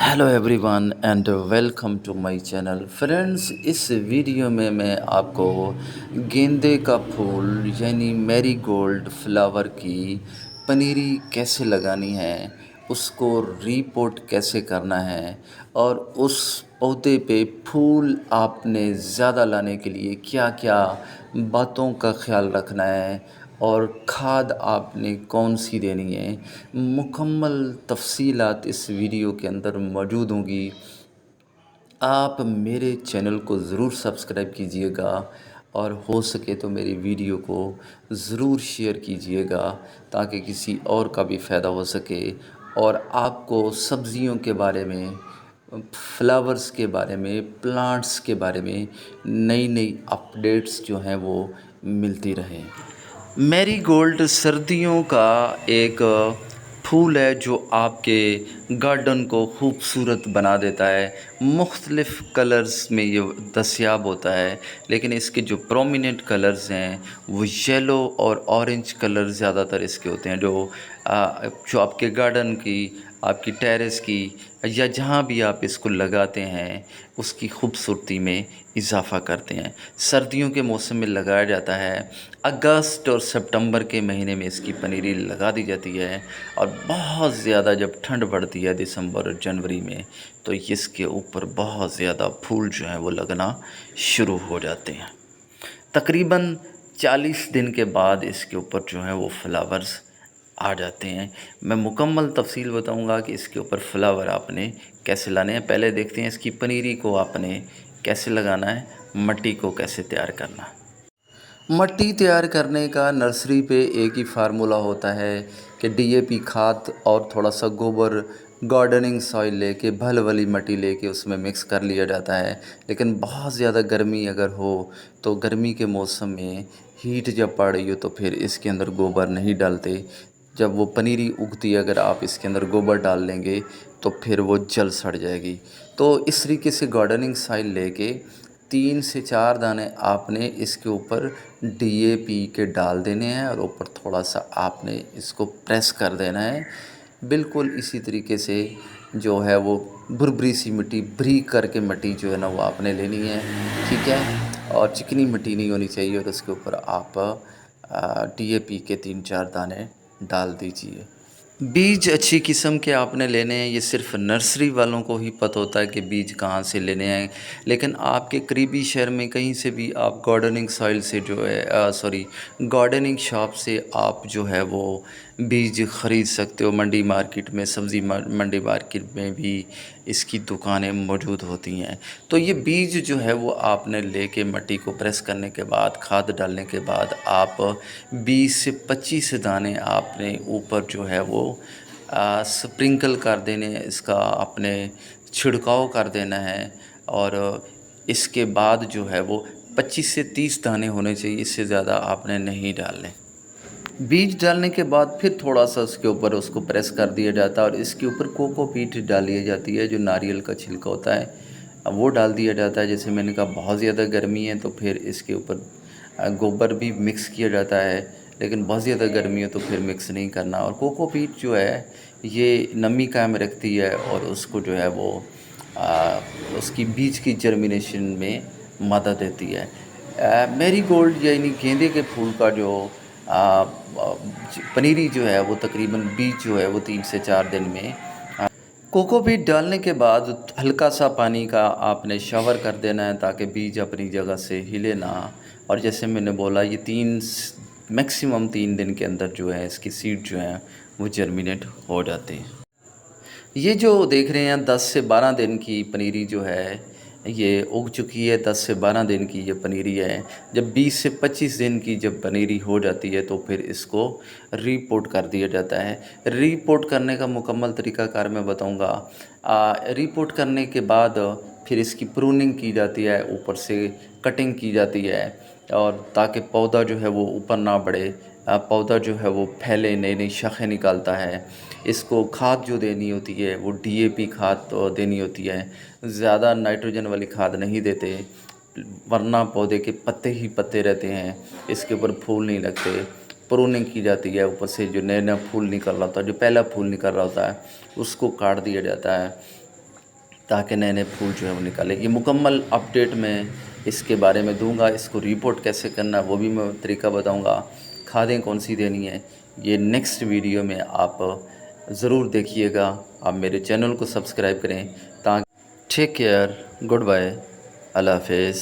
Hello everyone and welcome to my channel friends. इस video में मैं आपको गेंदे का फूल यानी मैरीगोल्ड फ्लावर की पनीरी कैसे लगानी है, उसको रीपोर्ट कैसे करना है और उस पौधे पे फूल आपने ज़्यादा लाने के लिए क्या क्या बातों का ख्याल रखना है और खाद आपने कौन सी देनी है, मुकम्मल तफ़सीलात इस वीडियो के अंदर मौजूद होंगी। आप मेरे चैनल को ज़रूर सब्सक्राइब कीजिएगा और हो सके तो मेरी वीडियो को ज़रूर शेयर कीजिएगा ताकि किसी और का भी फ़ायदा हो सके और आपको सब्ज़ियों के बारे में, फ्लावर्स के बारे में, प्लांट्स के बारे में नई नई अपडेट्स जो हैं वो मिलती रहें। मैरीगोल्ड सर्दियों का एक फूल है जो आपके गार्डन को खूबसूरत बना देता है। मुख्तलिफ़ कलर्स में ये दस्तयाब होता है, लेकिन इसके जो प्रोमिनेंट कलर्स हैं वो येलो और ऑरेंज कलर ज़्यादातर इसके होते हैं, जो आपके गार्डन की, आपकी टेरेस की या जहाँ भी आप इसको लगाते हैं उसकी खूबसूरती में इजाफ़ा करते हैं। सर्दियों के मौसम में लगाया जाता है। अगस्त और सितंबर के महीने में इसकी पनीरी लगा दी जाती है और बहुत ज़्यादा जब ठंड बढ़ती है दिसंबर और जनवरी में तो इसके ऊपर बहुत ज़्यादा फूल जो हैं वो लगना शुरू हो जाते हैं। तकरीबन 40 दिन के बाद इसके ऊपर जो है वो फ्लावर्स आ जाते हैं। मैं मुकम्मल तफ़सील बताऊंगा कि इसके ऊपर फ्लावर आपने कैसे लाने हैं। पहले देखते हैं इसकी पनीरी को आपने कैसे लगाना है, मट्टी को कैसे तैयार करना है। मट्टी तैयार करने का नर्सरी पे एक ही फार्मूला होता है कि डीएपी खाद और थोड़ा सा गोबर, गार्डनिंग सॉइल लेके, भल वाली मिट्टी लेके उसमें मिक्स कर लिया जाता है। लेकिन बहुत ज़्यादा गर्मी अगर हो तो गर्मी के मौसम में हीट जब पड़ रही हो तो फिर इसके अंदर गोबर नहीं डालते। जब वो पनीरी उगती है अगर आप इसके अंदर गोबर डाल लेंगे तो फिर वो जल सड़ जाएगी। तो इस तरीके से गार्डनिंग सॉइल लेके 3 से 4 दाने आपने इसके ऊपर डीएपी के डाल देने हैं और ऊपर थोड़ा सा आपने इसको प्रेस कर देना है। बिल्कुल इसी तरीके से जो है वो भुरभुरी सी मिट्टी, बारीक करके मिट्टी जो है ना वो आपने लेनी है, ठीक है। और चिकनी मिट्टी नहीं होनी चाहिए और उसके ऊपर आप डीएपी के 3-4 दाने डाल दीजिए। बीज अच्छी किस्म के आपने लेने हैं। ये सिर्फ नर्सरी वालों को ही पता होता है कि बीज कहाँ से लेने हैं, लेकिन आपके करीबी शहर में कहीं से भी आप गार्डनिंग सॉइल से जो है गार्डनिंग शॉप से आप जो है वो बीज ख़रीद सकते हो। मंडी मार्केट में, सब्ज़ी मंडी मार्केट में भी इसकी दुकानें मौजूद होती हैं। तो ये बीज जो है वो आपने लेके मट्टी को प्रेस करने के बाद, खाद डालने के बाद आप 20 से 25 दाने आपने ऊपर जो है वो स्प्रिंकल कर देने, इसका आपने छिड़काव कर देना है। और इसके बाद जो है वो 25 से 30 दाने होने चाहिए, इससे ज़्यादा आपने नहीं डालने। बीज डालने के बाद फिर थोड़ा सा उसके ऊपर उसको प्रेस कर दिया जाता है और इसके ऊपर कोकोपीट डाली जाती है, जो नारियल का छिलका होता है अब वो डाल दिया जाता है। जैसे मैंने कहा बहुत ज़्यादा गर्मी है तो फिर इसके ऊपर गोबर भी मिक्स किया जाता है, लेकिन बहुत ज़्यादा गर्मी है तो फिर मिक्स नहीं करना। और कोकोपीट जो है ये नमी कायम रखती है और उसको जो है वो आ, उसकी बीज की जर्मिनेशन में मदद देती है। मैरीगोल्ड यानी गेंदे के फूल का जो पनीरी जो है वो तकरीबन बीज जो है वो 3 से 4 दिन में। कोकोपीट डालने के बाद हल्का सा पानी का आपने शावर कर देना है ताकि बीज अपनी जगह से हिले ना। और जैसे मैंने बोला ये 3 मैक्सिमम 3 दिन के अंदर जो है इसकी सीड जो है वो जर्मिनेट हो जाते हैं। ये जो देख रहे हैं 10 से 12 दिन की पनीरी जो है ये उग चुकी है। 10 से 12 दिन की ये पनीरी है। जब 20 से 25 दिन की जब पनीरी हो जाती है तो फिर इसको रीपोर्ट कर दिया जाता है। रीपोर्ट करने का मुकम्मल तरीक़ाकार मैं बताऊंगा। रीपोर्ट करने के बाद फिर इसकी प्रूनिंग की जाती है, ऊपर से कटिंग की जाती है और ताकि पौधा जो है वो ऊपर ना बढ़े, पौधा जो है वो फैले, नई नई शाखें निकालता है। इसको खाद जो देनी होती है वो डीएपी खाद तो देनी होती है, ज़्यादा नाइट्रोजन वाली खाद नहीं देते वरना पौधे के पत्ते ही पत्ते रहते हैं, इसके ऊपर फूल नहीं लगते। प्रूनिंग की जाती है, ऊपर से जो नया नया फूल निकल रहा होता है, जो पहला फूल निकल रहा होता है उसको काट दिया जाता है। ताकि नए नए फूल जो है वो निकाले। ये मुकम्मल अपडेट मैं इसके बारे में दूंगा। इसको रिपोर्ट कैसे करना है वो भी मैं तरीका बताऊंगा। खादें कौन सी देनी है ये नेक्स्ट वीडियो में आप ज़रूर देखिएगा। आप मेरे चैनल को सब्सक्राइब करें ताकि टेक केयर, गुड बाय, अल्लाह हाफिज़।